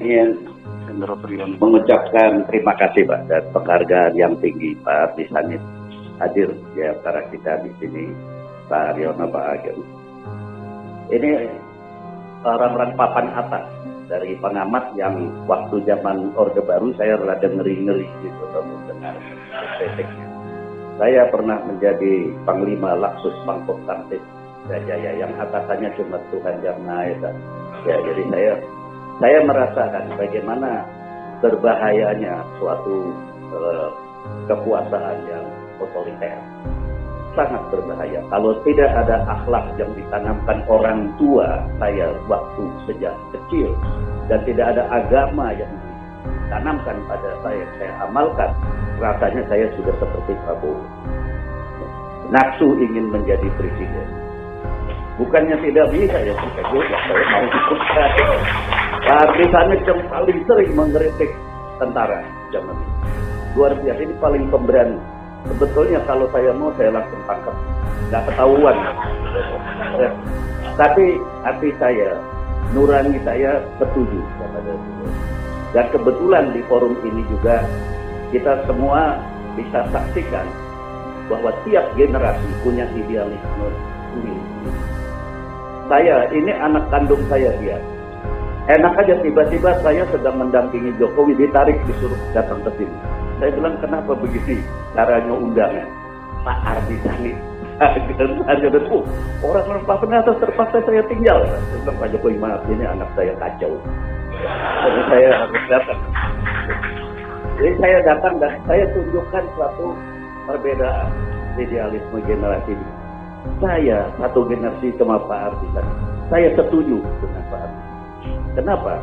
ingin mengucapkan terima kasih Pak dan penghargaan yang tinggi Pak Ardi Sanit hadir di antara kita di sini, Pak Haryono, Pak Ageng. Ini orang-orang papan atas dari pengamat yang waktu zaman Orde Baru saya rada ngeri-ngeri gitu mendengar estetiknya. Saya pernah menjadi Panglima Laksus Pangkop Kamtip Jaya yang atasannya cuma Tuhan Yang Maha Esa. Ya, jadi saya merasakan bagaimana berbahayanya suatu kekuasaan yang otoriter. Sangat berbahaya. Kalau tidak ada akhlak yang ditanamkan orang tua saya waktu sejak kecil dan tidak ada agama yang ditanamkan pada saya amalkan, rasanya saya sudah seperti Prabowo. Nafsu ingin menjadi presiden. Bukannya tidak bisa, ya bisa juga. Saya mau ikut saja. Tapi sana yang paling sering mengkritik tentara zaman ini. Luar biasa, ini paling pemberani. Sebetulnya kalau saya mau saya langsung tangkap, nggak ketahuan. Tapi hati saya, nurani saya setuju. Dan kebetulan di forum ini juga kita semua bisa saksikan bahwa tiap generasi punya idealisme sendiri. Saya, ini anak kandung saya dia. Enak aja tiba-tiba saya sedang mendampingi Jokowi ditarik disuruh datang ke sini. Saya bilang kenapa begini caranya undangan Pak Ardi Sanit. Orang-orang papan atas terpaksa saya tinggal. Saya bilang Pak Jokowi maaf ini anak saya kacau. Jadi saya harus datang. Jadi saya datang dan saya tunjukkan suatu perbedaan idealisme generasi ini. Saya satu generasi sama Pak Ardi Sanit. Saya setuju dengan Pak Ardi. Kenapa?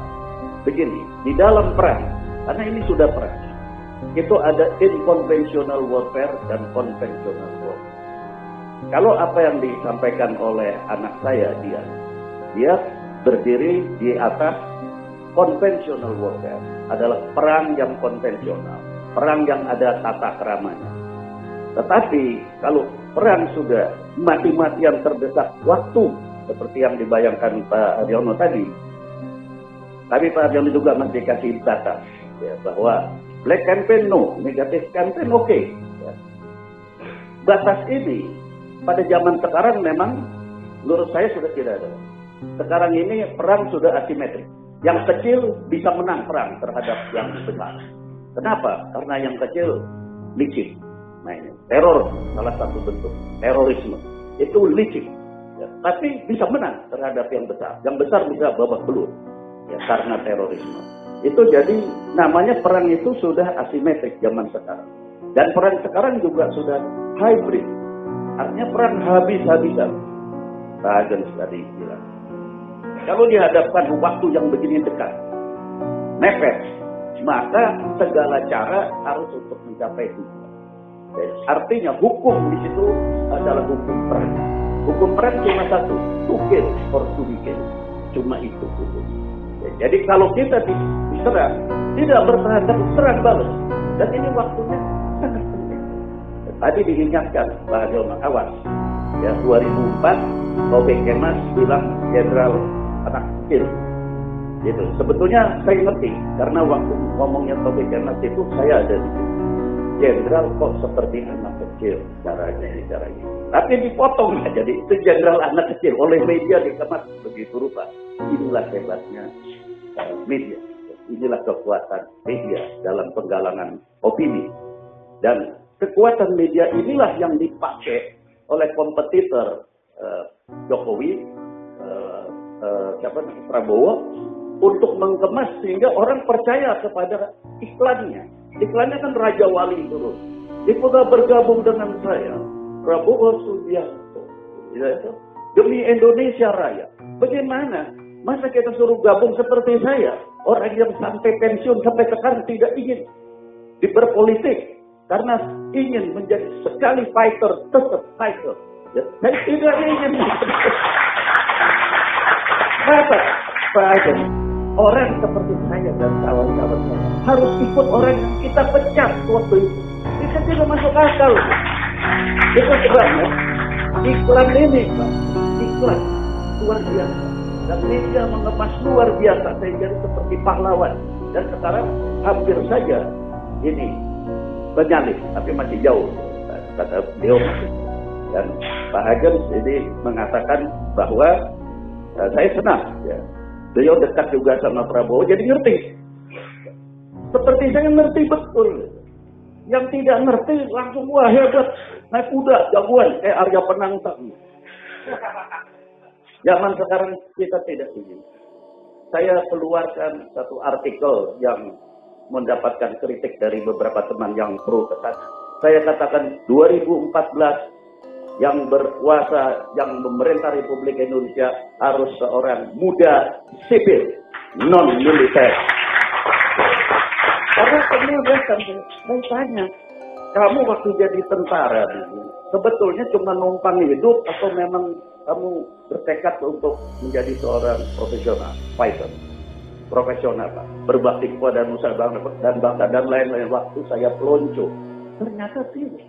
Begini, di dalam perang, karena ini sudah perang, itu ada unconventional warfare dan conventional warfare. Kalau apa yang disampaikan oleh anak saya, dia berdiri di atas conventional warfare, adalah perang yang konvensional, perang yang ada tata keramanya. Tetapi kalau perang sudah mati-matian terdesak waktu, seperti yang dibayangkan Pak Haryono tadi, tapi Pak Haryono juga masih kasih data ya, bahwa black campaign no, negatif campaign oke. Ya. Batas ini pada zaman sekarang memang menurut saya sudah tidak ada. Sekarang ini perang sudah asimetrik. Yang kecil bisa menang perang terhadap yang besar. Kenapa? Karena yang kecil licik. Nah ini teror salah satu bentuk terorisme itu licik. Ya. Tapi bisa menang terhadap yang besar. Yang besar bisa babak belur. Ya, karena terorisme. Itu jadi namanya perang itu sudah asimetrik zaman sekarang. Dan perang sekarang juga sudah hybrid. Artinya perang habis-habisan. Pak Ageng tadi bilang. Kalau dihadapkan waktu yang begini dekat, mepet, maka segala cara harus untuk mencapai tujuan. Artinya hukum di situ adalah hukum perang. Hukum perang cuma satu, to kill or to be killed. Cuma itu hukum. Jadi kalau kita diserang, tidak bertahan tapi serang balas. Dan ini waktunya sangat penting. Tadi diingatkan Pak Haryono awas. Ya 2004 Taufik Kemas bilang Jenderal anak kecil. Gitu. Sebetulnya saya ngerti karena waktu ngomongnya Taufik Kemas itu saya ada di situ. Jenderal kok seperti anak kecil caranya. Tapi dipotong ya. Jadi itu jenderal anak kecil oleh media dikemas begitu rupa. Inilah hebatnya media. Inilah kekuatan media dalam penggalangan opini. Dan kekuatan media inilah yang dipakai oleh kompetitor Jokowi, Prabowo, untuk mengemas sehingga orang percaya kepada iklannya. Iklannya kan Raja Wali turun. Dia bergabung dengan saya, Prabowo Subianto. Demi Indonesia Raya. Bagaimana? Masa kita suruh gabung seperti saya? Orang yang sampai pensiun sampai sekarang tidak ingin berpolitik. Karena ingin menjadi sekali fighter, tetap fighter. Ya, saya tidak ingin. Kenapa? Pak Ageng, orang seperti saya dan kawan-kawan saya harus ikut orang yang kita pecat waktu itu. Itu tidak masuk akal. Itu sebabnya iklan ini, Pak. Iklan luar biasa. dan media mengemas luar biasa. Saya jadi seperti pahlawan. Dan sekarang hampir saja ini menyalip, tapi masih jauh, kata beliau. Dan Pak Ageng ini mengatakan bahwa saya senang, ya. Beliau dekat juga sama Prabowo, jadi ngerti. Seperti saya ngerti betul. Yang tidak ngerti langsung wah hebat, naik kuda, jagoan, kayak Arya Penantang. Zaman sekarang kita tidak ingin. Saya keluarkan satu artikel yang mendapatkan kritik dari beberapa teman yang pro ke sana. Saya katakan 2014 yang berkuasa, yang memerintah Republik Indonesia harus seorang muda sipil, non militer. Karena kemudian saya tanya, kamu waktu jadi tentara sebetulnya cuma numpang hidup atau memang kamu bertekad untuk menjadi seorang profesional, fighter, profesional, Pak, berbakti kepada nusa dan bangsa dan lain-lain. Waktu saya pelonco, ternyata tidak.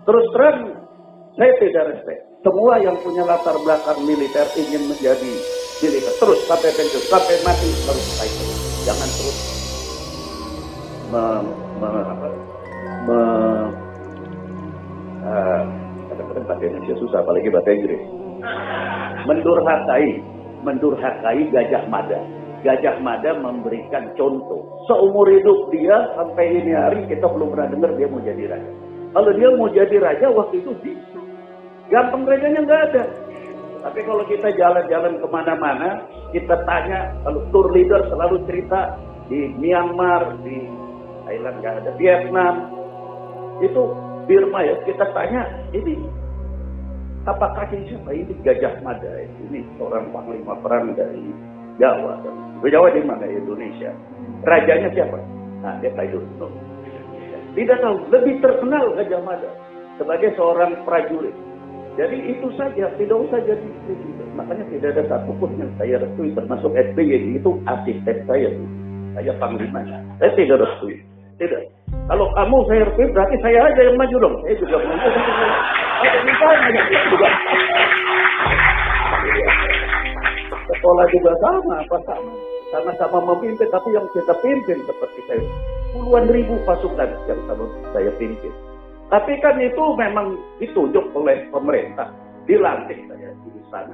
Terus terang, saya tidak respect. Semua yang punya latar belakang militer ingin menjadi militer terus sampai pensiun, sampai mati harus fighter. Jangan terus kadang-kadang bahasa Indonesia susah, apalagi bahasa Inggris. Mendurhakai Gajah Mada. Gajah Mada memberikan contoh. Seumur hidup dia sampai ini hari kita belum pernah dengar dia mau jadi raja. Kalau dia mau jadi raja waktu itu bisa. Gampang rajanya nggak ada. Tapi kalau kita jalan-jalan kemana-mana, kita tanya, kalau tour leader selalu cerita di Myanmar, di Thailand nggak ada, Vietnam, itu Birma ya, kita tanya, ini apakah ini siapa? Ini Gajah Mada, ini seorang panglima perang dari Jawa. Jawa di mana? Indonesia. Rajanya siapa? Nah, dia Taidun. Tidak tahu, lebih terkenal Gajah Mada sebagai seorang prajurit. Jadi itu saja, tidak usah jadi presiden. Makanya tidak ada satupun yang saya restui, termasuk SBY, itu asisten saya. Saya panglimanya. Saya tidak restui. Tidak. Kalau kamu saya restui, berarti saya aja yang maju dong. Saya juga maju. Ada misalnya juga. Sekolah juga sama, apa sama. Sama-sama memimpin, tapi yang kita pimpin seperti saya. Puluhan ribu pasukan yang saya pimpin. Tapi kan itu memang ditunjuk oleh pemerintah. Dilantik saya di sana.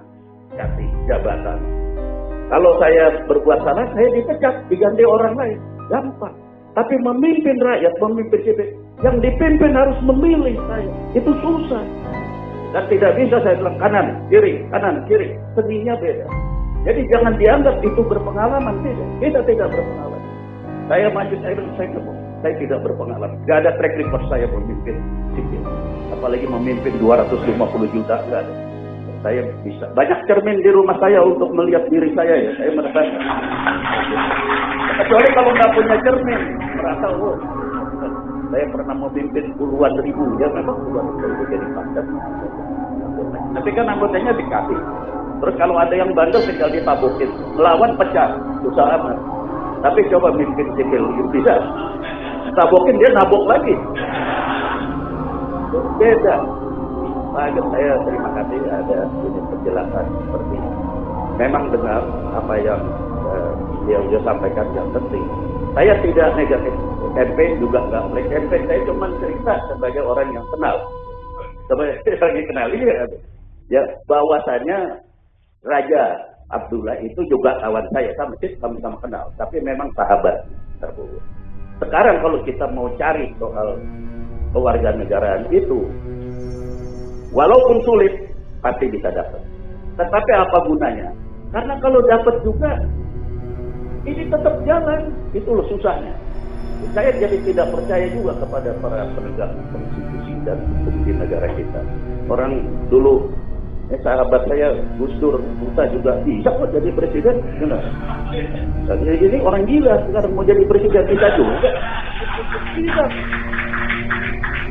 Kasih jabatan. Kalau saya berbuat salah, saya dipecat, diganti orang lain. Gampang. Tapi memimpin rakyat, memimpin cipik, yang dipimpin harus memilih saya. Itu susah. Dan tidak bisa saya bilang kanan, kiri. Seninya beda. Jadi jangan dianggap itu berpengalaman. Tidak. Kita tidak berpengalaman. Saya maju, saya tidak berpengalaman. Gak ada track record saya memimpin sipil. Apalagi memimpin 250 juta. Gak ada. Saya bisa. Banyak cermin di rumah saya untuk melihat diri saya ya. Saya merasa. Kecuali kalau nggak punya cermin, merasa saya pernah memimpin puluhan ribu. Ya memang puluhan ribu jadi pangkat. Tapi kan anggotanya dikasih. Terus kalau ada yang bandel tinggal ditabukin. Melawan pecah, susah amat. Tapi coba mimpin sipil, bisa. Tabukin dia nabok lagi. Beda. Pak, saya terima kasih ada ini penjelasan seperti ini. Memang benar apa yang dia sampaikan yang penting. Saya tidak negatif campaign, juga nggak boleh campaign. Saya cuma cerita sebagai orang yang kenal. Sebagai orang yang kenal ini ya bahwasannya Raja Abdullah itu juga kawan saya, sama-sama kenal. Tapi memang sahabat. Sekarang kalau kita mau cari soal kewarganegaraan itu, walaupun sulit, pasti bisa dapat. Tetapi apa gunanya? Karena kalau dapat juga, ini tetap jalan. Itu loh susahnya. Saya jadi tidak percaya juga kepada para penegak konstitusi dan hukum di negara kita. Orang dulu, sahabat saya Gus Dur Musa juga bisa kok jadi presiden. Ini orang gila sekarang mau jadi presiden, kita juga. Tidak.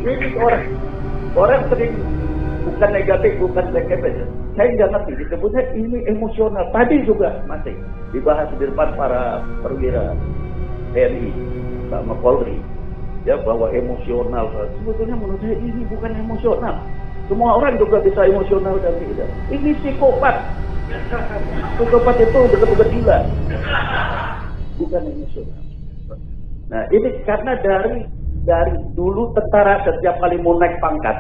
Ini orang sering bukan negatif, bukan negatif. Saya nggak ngerti, disebutnya ini emosional. Tadi juga masih dibahas di depan para perwira TNI sama Polri, ya bahwa emosional. Sebetulnya menurut saya ini bukan emosional. Semua orang juga bisa emosional dan tidak. Ini psikopat. Psikopat itu betul-betul gila. Bukan emosional. Nah, ini karena dari dulu tentara setiap kali mau naik pangkat,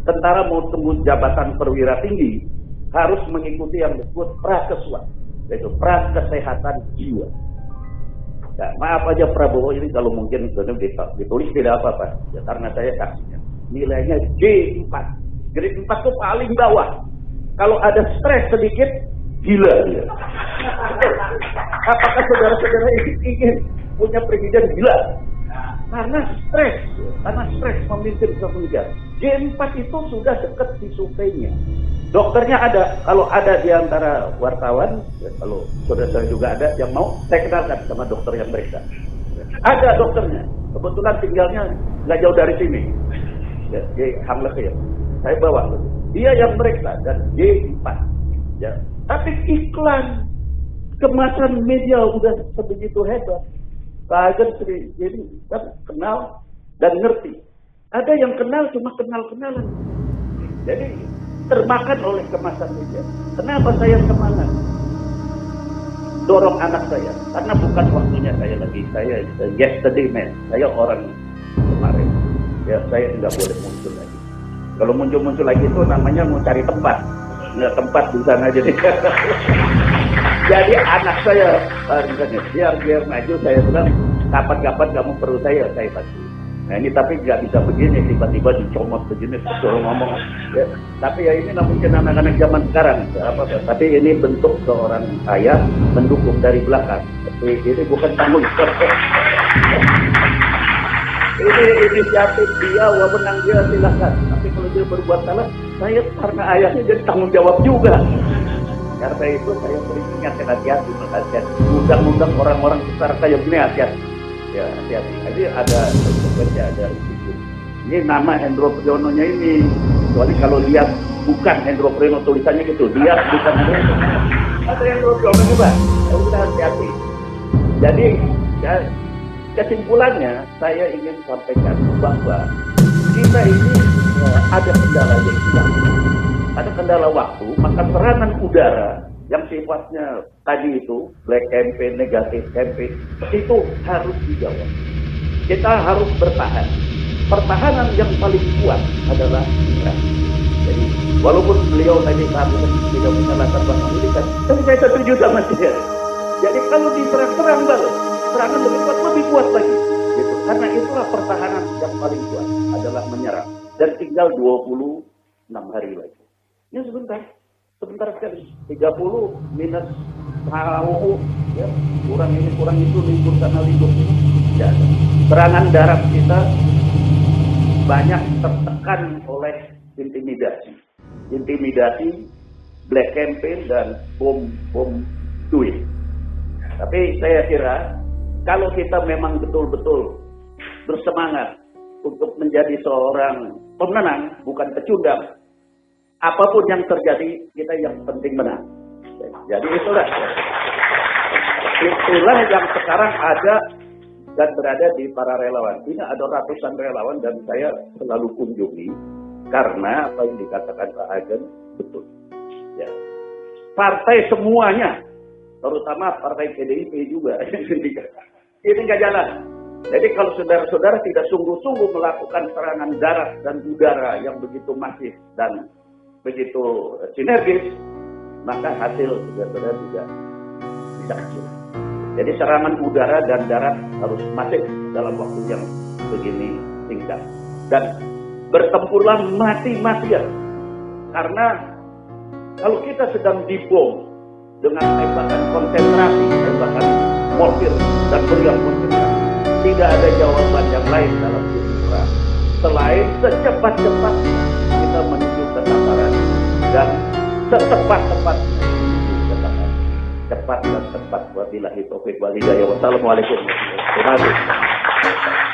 tentara mau tembus jabatan perwira tinggi, harus mengikuti yang disebut prakeswa, yaitu prakesehatan jiwa. Nah, maaf aja Prabowo ini kalau mungkin ditulis tidak apa-apa, ya, karena saya kasihnya nilainya G4. Grade 4 itu paling bawah. Kalau ada stres sedikit, gila dia. Apakah saudara-saudara ingin punya presiden gila? Karena stres memimpin suatu negara. G4 itu sudah dekat di surveinya. Dokternya ada, kalau ada di antara wartawan, ya, kalau saudara-saudara juga ada yang mau, saya kenalkan sama dokter yang meriksa. Ada dokternya, kebetulan tinggalnya nggak jauh dari sini, ya, di Hangleke ya. Saya bawa, dia yang meriksa dan G4. Ya. Tapi iklan kemasan media udah sebegitu hebat. Kaget jadi kan kenal dan ngerti. Ada yang kenal cuma kenal-kenalan. Jadi termakan oleh kemasan media. Kenapa saya semangat? Dorong anak saya. Karena bukan waktunya saya lagi. Saya yesterday man. Saya orang kemarin. Ya saya tidak boleh muncul lagi. Kalau muncul-muncul lagi itu namanya mau cari tempat. Nggak tempat di sana jadi. Jadi anak saya, biar maju, saya bilang, kapan-kapan kamu perlu saya bantu. Nah ini tapi nggak bisa begini, tiba-tiba dicomot begini, suruh ngomong. Ya, tapi ya ini mungkin anak-anak zaman sekarang, tapi ini bentuk seorang ayah mendukung dari belakang. Tapi ini bukan tanggung jawab. Ini inisiatif dia, wewenang dia silakan. Tapi kalau dia berbuat salah, saya karena ayahnya jadi tanggung jawab juga. Karena itu saya sering ingatkan hati-hati, undang-undang orang-orang besar kayak gini hati-hati. Ya hati-hati. Jadi ada konsekuensi, ada risiko. Ini nama Hendro Priyono-nya ini. Kecuali kalau lihat bukan Hendro Priyono tulisannya gitu, dia bukan Hendro. Ada Hendro Priyono juga. Jadi kita hati-hati. Jadi ya, kesimpulannya saya ingin sampaikan bahwa kita ini ada kendala yang hilang. Ada kendala waktu, maka serangan udara yang sifatnya tadi itu black campaign, negatif campaign itu harus dijawab. Kita harus bertahan. Pertahanan yang paling kuat adalah kita. Jadi walaupun beliau tadi tidak punya latar belakang pendidikan, tapi saya setuju sama dia. Jadi kalau diserang-serang baru serangan lebih kuat lagi. Gitu. Karena itulah pertahanan yang paling kuat adalah menyerang. Dan tinggal 26 hari lagi. Ya sebentar sekali. 30 minus tahu, ya kurang ini kurang itu, libur sana libur ini. Ya, serangan darat kita banyak tertekan oleh intimidasi, black campaign dan bom duit. Tapi saya kira kalau kita memang betul-betul bersemangat untuk menjadi seorang pemenang, bukan pecundang, apapun yang terjadi, kita yang penting menang. Jadi itulah yang sekarang ada dan berada di para relawan. Ini ada ratusan relawan dan saya selalu kunjungi karena apa yang dikatakan Pak Agen betul. Ya. Partai semuanya, terutama partai PDIP juga, ini nggak jalan. Jadi kalau saudara-saudara tidak sungguh-sungguh melakukan serangan darat dan udara yang begitu masif dan begitu sinergis, maka hasil saudara-saudara juga bisa kecil. Jadi serangan udara dan darat harus masif dalam waktu yang begini singkat. Dan bertempurlah mati-matian. Karena kalau kita sedang dibom dengan tembakan konsentrasi, tembakan mortir dan meriam konsentrasi, tidak ada jawaban yang lain dalam diri kita selain secepat-cepatnya kita menuju ke sasaran dan secepat-cepatnya menuju ke sasaran. Cepat dan tepat. Wabillahi taufiq wal hidayah. Wassalamualaikum warahmatullahi wabarakatuh.